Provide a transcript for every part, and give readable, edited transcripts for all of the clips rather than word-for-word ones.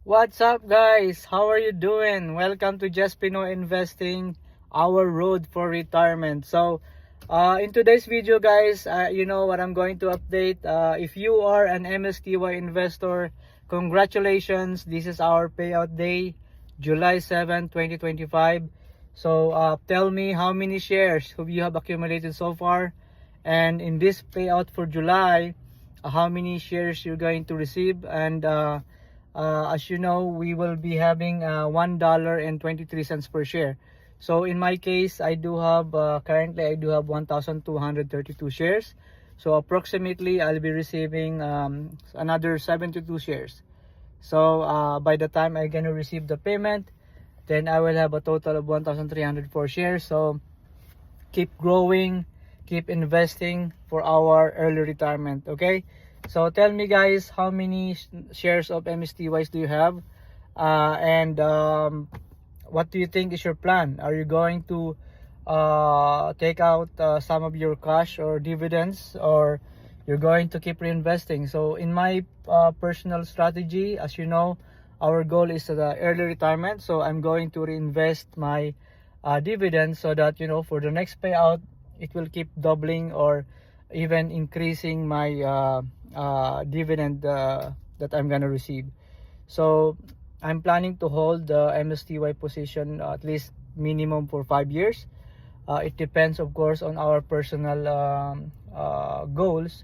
What's up, guys? How are you doing? Welcome to Just Pinoy Investing, our road for retirement. In today's video, guys, you know what I'm going to update. If you are an MSTY investor, congratulations. This is our payout day, July 7, 2025. Tell me how many shares have you have accumulated so far, and in this payout for July, how many shares you're going to receive, and as you know, we will be having $1.23 per share. So in my case, I do have currently I do have 1,232 shares. So approximately I'll be receiving another 72 shares. By the time I'm gonna receive the payment, then I will have a total of 1,304 shares. So keep growing, keep investing for our early retirement. Okay, so tell me, guys, how many shares of MSTYs do you have, and what do you think is your plan? Are you going to take out some of your cash or dividends, or you're going to keep reinvesting? So in my personal strategy, as you know, our goal is the early retirement. So I'm going to reinvest my dividends, so that, you know, for the next payout, it will keep doubling or even increasing my dividend that I'm gonna receive. So I'm planning to hold the MSTY position at least minimum for 5 years. It depends, of course, on our personal goals.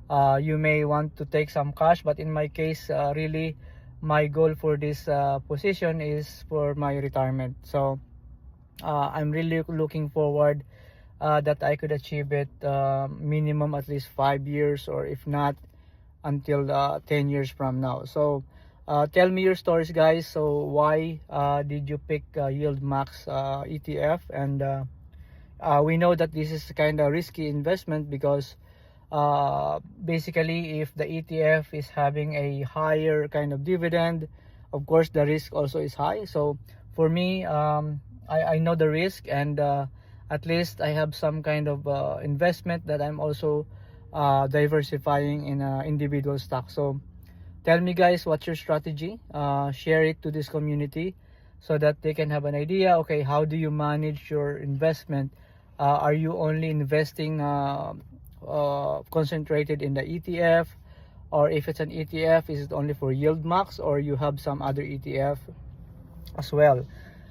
You may want to take some cash, but in my case, really, my goal for this position is for my retirement. So I'm really looking forward that I could achieve it minimum at least 5 years, or if not, until 10 years from now. So tell me your stories, guys. So why did you pick Yield Max ETF? And we know that this is kind of risky investment because basically, if the ETF is having a higher kind of dividend, of course the risk also is high. So for me, I know the risk, and at least I have some kind of investment that I'm also diversifying in individual stock. So tell me, guys, what's your strategy? Share it to this community so that they can have an idea. Okay, how do you manage your investment? Are you only investing concentrated in the ETF, or if it's an ETF, is it only for Yield Max, or you have some other ETF as well?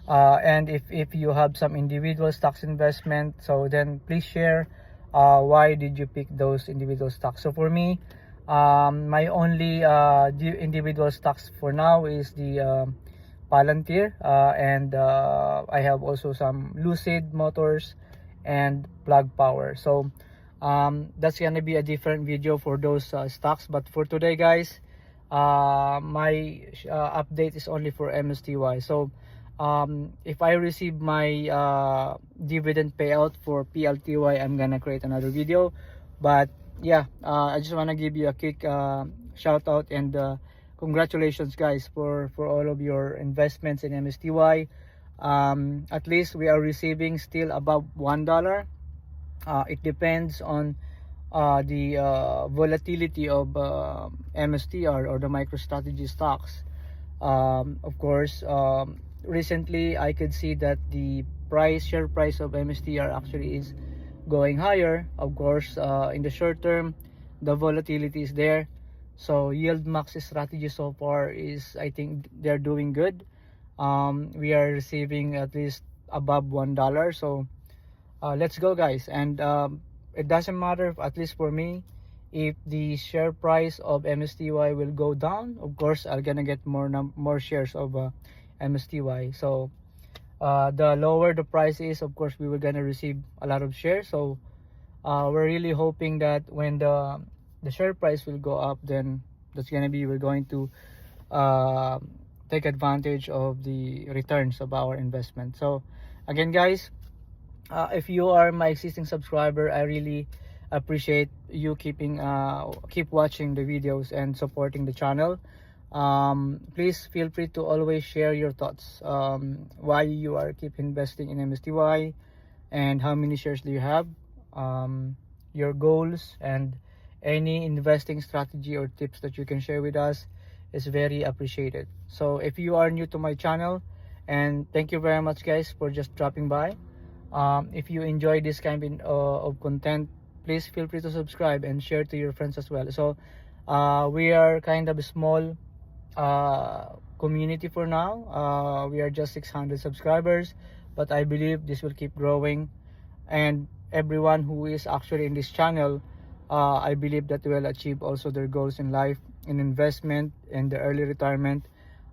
And if you have some individual stocks investment, so then please share why did you pick those individual stocks. So for me, my only individual stocks for now is the Palantir, and I have also some Lucid Motors and Plug Power. So that's gonna be a different video for those stocks, but for today, guys, my update is only for MSTY. So if I receive my dividend payout for PLTY, I'm gonna create another video. But yeah, I just want to give you a quick shout out, and congratulations, guys, for all of your investments in MSTY. At least we are receiving still above $1. It depends on the volatility of MSTR, or the MicroStrategy stocks. Of course, recently I could see that the share price of MSTR actually is going higher. Of course, in the short term, the volatility is there. So Yield Max strategy so far is, I think they're doing good. We are receiving at least above $1. So let's go, guys. And it doesn't matter, at least for me, if the share price of MSTY will go down. Of course, I'm gonna get more shares of MSTY. So the lower the price is, of course, we were gonna receive a lot of shares. So we're really hoping that when the share price will go up, then that's gonna be, we're going to uh, take advantage of the returns of our investment. So again, guys, if you are my existing subscriber, I really appreciate you keep watching the videos and supporting the channel. Please feel free to always share your thoughts, why you are keep investing in MSTY, and how many shares do you have, your goals, and any investing strategy or tips that you can share with us. is very appreciated. So if you are new to my channel, and thank you very much guys for just dropping by. If you enjoy this kind of content, please feel free to subscribe and share to your friends as well. So we are kind of a small community for now. We are just 600 subscribers, but I believe this will keep growing, and everyone who is actually in this channel, I believe that will achieve also their goals in life, in investment, in the early retirement.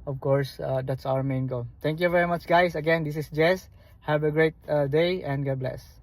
Of course, that's our main goal. Thank you very much guys. Again, this is Jess. Have a great day, and God bless.